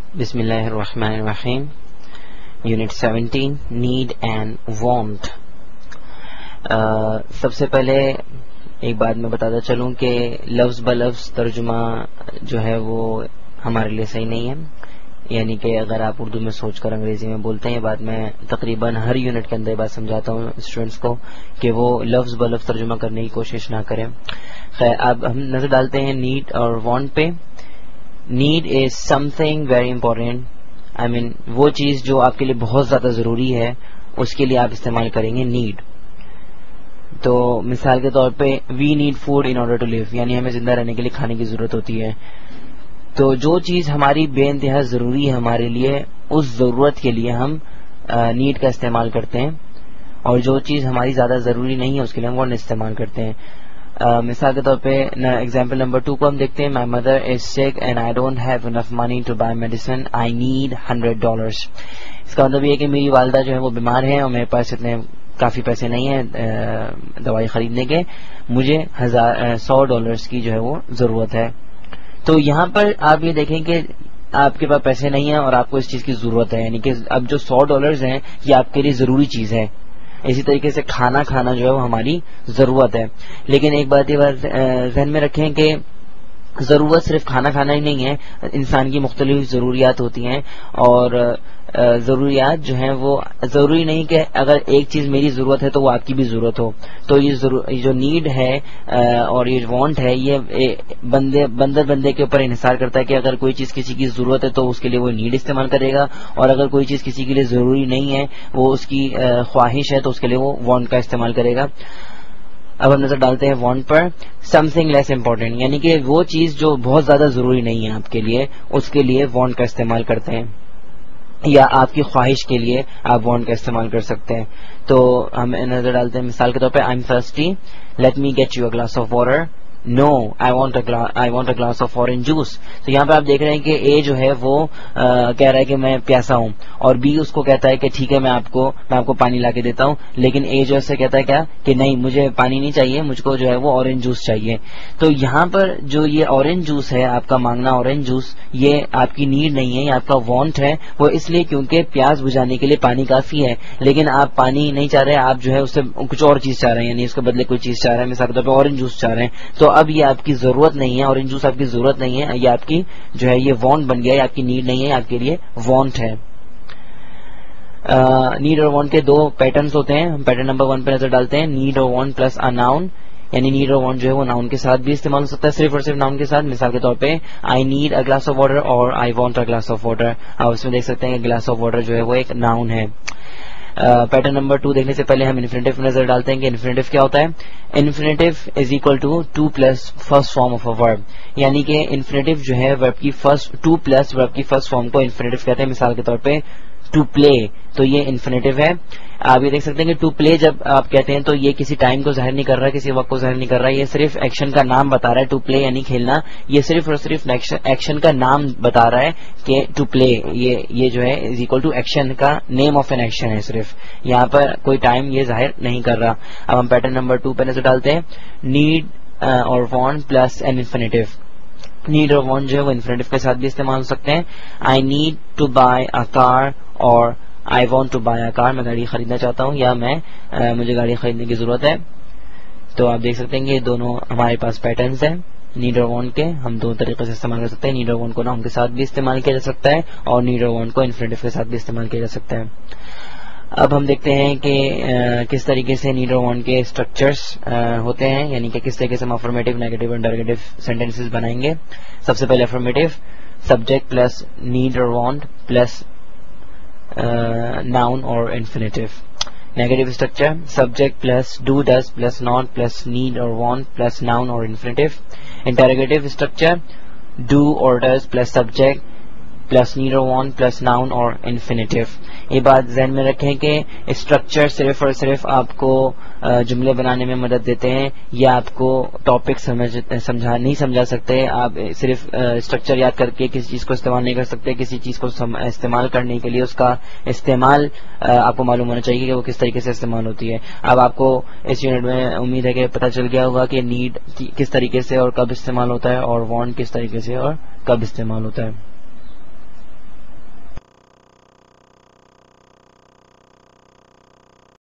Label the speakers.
Speaker 1: بسم اللہ الرحمن الرحیم. Unit 17 need and want. سب سے پہلے ایک بات میں بتاتا چلوں کہ لفظ بلفظ ترجمہ جو ہے وہ ہمارے لیے صحیح نہیں ہے. یعنی کہ اگر آپ اردو میں سوچ کر انگریزی میں بولتے ہیں، یہ بات میں تقریباً ہر یونٹ کے اندر بات سمجھاتا ہوں اسٹوڈنٹس کو کہ وہ لفظ بلفظ ترجمہ کرنے کی کوشش نہ کریں. خیر، اب ہم نظر ڈالتے ہیں نیڈ اور وانٹ پہ. Need is something very important. I mean وہ چیز جو آپ کے لیے بہت زیادہ ضروری ہے، اس کے لیے آپ استعمال کریں گے نیڈ. تو مثال کے طور پہ we need food in order to live, یعنی ہمیں زندہ رہنے کے لیے کھانے کی ضرورت ہوتی ہے. تو جو چیز ہماری بے انتہا ضروری ہے ہمارے لیے، اس ضرورت کے لیے ہم نیڈ کا استعمال کرتے ہیں، اور جو چیز ہماری زیادہ ضروری نہیں ہے اس کے لیے ہم وانٹ استعمال کرتے ہیں. مثال کے طور پہ ایگزامپل نمبر 2 کو ہم دیکھتے ہیں. مائی mother is sick and I don't have enough money to buy medicine, I need $100. اس کا مطلب یہ ہے کہ میری والدہ جو ہے وہ بیمار ہے اور میرے پاس اتنے کافی پیسے نہیں ہیں دوائی خریدنے کے، مجھے $100 کی جو ہے وہ ضرورت ہے. تو یہاں پر آپ یہ دیکھیں کہ آپ کے پاس پیسے نہیں ہیں اور آپ کو اس چیز کی ضرورت ہے، یعنی کہ اب جو $100 ہیں یہ آپ کے لیے ضروری چیز ہے. اسی طریقے سے کھانا کھانا جو ہے وہ ہماری ضرورت ہے. لیکن ایک بات یہ ذہن میں رکھیں کہ ضرورت صرف کھانا کھانا ہی نہیں ہے. انسان کی مختلف ضروریات ہوتی ہیں، اور ضروریات جو ہیں وہ ضروری نہیں کہ اگر ایک چیز میری ضرورت ہے تو وہ آپ کی بھی ضرورت ہو. تو یہ جو نیڈ ہے اور یہ وانٹ ہے، یہ بندے کے اوپر انحصار کرتا ہے کہ اگر کوئی چیز کسی کی ضرورت ہے تو اس کے لیے وہ نیڈ استعمال کرے گا، اور اگر کوئی چیز کسی کے لیے ضروری نہیں ہے، وہ اس کی خواہش ہے، تو اس کے لیے وہ وانٹ کا استعمال کرے گا. اب ہم نظر ڈالتے ہیں وانٹ پر. سم تھنگ لیس امپورٹینٹ، یعنی کہ وہ چیز جو بہت زیادہ ضروری نہیں ہے آپ کے لیے، اس کے لیے وانٹ کا استعمال کرتے ہیں، یا آپ کی خواہش کے لیے آپ وانٹ کا استعمال کر سکتے ہیں. تو ہم نظر ڈالتے ہیں مثال کے طور پہ I am thirsty, let me get you a glass of water. No, I want a glass of orange juice. تو یہاں پہ آپ دیکھ رہے ہیں کہ اے جو ہے وہ کہہ رہا ہے کہ میں پیاسا ہوں، اور بی اس کو کہتا ہے کہ ٹھیک ہے میں آپ کو پانی لا کے دیتا ہوں. لیکن اے جو ہے کہتا ہے کیا کہ نہیں، مجھے پانی نہیں چاہیے، مجھ کو جو ہے وہ اورنج جوس چاہیے. تو یہاں پر جو یہ اورنج جوس ہے، آپ کا مانگنا اورنج جوس، یہ آپ کی نیڈ نہیں ہے، یہ آپ کا وانٹ ہے. وہ اس لیے کیونکہ پیاس بجھانے کے لیے پانی کافی ہے، لیکن آپ پانی نہیں چاہ رہے، آپ جو ہے اس سے کچھ اور چیز چاہ رہے ہیں، یعنی اس کے بدلے کوئی چیز چاہ رہے ہیں. مثال کے طور پہ اورنج جوس چاہ رہے ہیں. تو اب یہ آپ کی ضرورت نہیں ہے، اورنج جوس آپ کی ضرورت نہیں ہے، یہ آپ کی جو ہے یہ وانٹ بن گیا ہے، آپ کی نیڈ نہیں ہے، آپ کے لیے وانٹ ہے. نیڈ اور وانٹ کے 2 پیٹرنز ہوتے ہیں. ہم پیٹرن نمبر 1 پہ نظر ڈالتے ہیں. نیڈ اور وانٹ پلس ا ناؤن، یعنی نیڈ اور وانٹ جو ہے وہ ناؤن کے ساتھ بھی استعمال ہو سکتا ہے، صرف اور صرف ناؤن کے ساتھ. مثال کے طور پہ I need a glass of water اور I want a glass of water. آپ اس میں دیکھ سکتے ہیں کہ گلاس آف واٹر جو ہے وہ ایک ناؤن ہے. پیٹرن نمبر 2 دیکھنے سے پہلے ہم انفینیٹو پہ نظر ڈالتے ہیں کہ انفینیٹو کیا ہوتا ہے. Infinitive is equal to 2 plus first form of a verb, یعنی کہ انفینیٹو جو ہے ورب کی 2 پلس ورب کی فرسٹ فارم کو انفینیٹو کہتے ہیں. مثال کے طور پہ ٹو پلے، تو یہ انفینیٹو ہے. آپ یہ دیکھ سکتے ہیں کہ ٹو پلے جب آپ کہتے ہیں تو یہ کسی ٹائم کو ظاہر نہیں کر رہا، کسی وقت کو ظاہر نہیں کر رہا، یہ صرف ایکشن کا نام بتا رہا ہے. ٹو پلے یعنی کھیلنا، یہ صرف اور صرف ایکشن کا نام بتا رہا ہے کہ ٹو پلے یہ جو ہے از اکول ٹو ایکشن کا نیم آف این ایکشن ہے. صرف یہاں پر کوئی ٹائم یہ ظاہر نہیں کر رہا. اب ہم پیٹرن نمبر 2 پہ نظر ڈالتے ہیں. نیڈ اور want plus an infinitive. Need اور وانٹ جو ہے وہ انفینیٹو کے ساتھ بھی استعمال ہو سکتے ہیں. آئی نیڈ ٹو بائی اے کار اور آئی وانٹ ٹو بائی اے کار، میں گاڑی خریدنا چاہتا ہوں یا مجھے گاڑی خریدنے کی ضرورت ہے. تو آپ دیکھ سکتے ہیں کہ یہ دونوں ہمارے پاس پیٹرنز ہیں نیڈ اور وانٹ کے. ہم 2 طریقے سے استعمال کر سکتے ہیں. نیڈ اور وانٹ کو ناؤن کے ساتھ بھی استعمال کیا جا سکتا ہے، اور نیڈ اور وانٹ کو انفینیٹو کے ساتھ بھی استعمال کیا جا سکتا ہے. اب ہم دیکھتے ہیں کہ کس طریقے سے نیڈ اور وانٹ کے اسٹرکچرز ہوتے ہیں، یعنی کہ کس طریقے سے ہم افرمیٹو، نیگیٹو، انٹروگیٹو سینٹینسز بنائیں گے. سب سے پہلے افرمیٹو، سبجیکٹ پلس نیڈ اور want plus noun or infinitive. Negative structure, subject plus do, does plus not plus need or want plus noun or infinitive. Interrogative structure, do or does plus subject plus need or want plus noun or infinitive. یہ بات ذہن میں رکھیں کہ structure صرف اور صرف آپ کو جملے بنانے میں مدد دیتے ہیں، یا آپ کو ٹاپک نہیں سمجھا سکتے. آپ صرف اسٹرکچر یاد کر کے کسی چیز کو استعمال نہیں کر سکتے. کسی چیز کو استعمال کرنے کے لیے اس کا استعمال آپ کو معلوم ہونا چاہیے کہ وہ کس طریقے سے استعمال ہوتی ہے. اب آپ کو اس یونٹ میں امید ہے کہ پتہ چل گیا ہوگا کہ نیڈ کس طریقے سے اور کب استعمال ہوتا ہے، اور وانٹ کس طریقے سے اور کب استعمال ہوتا ہے.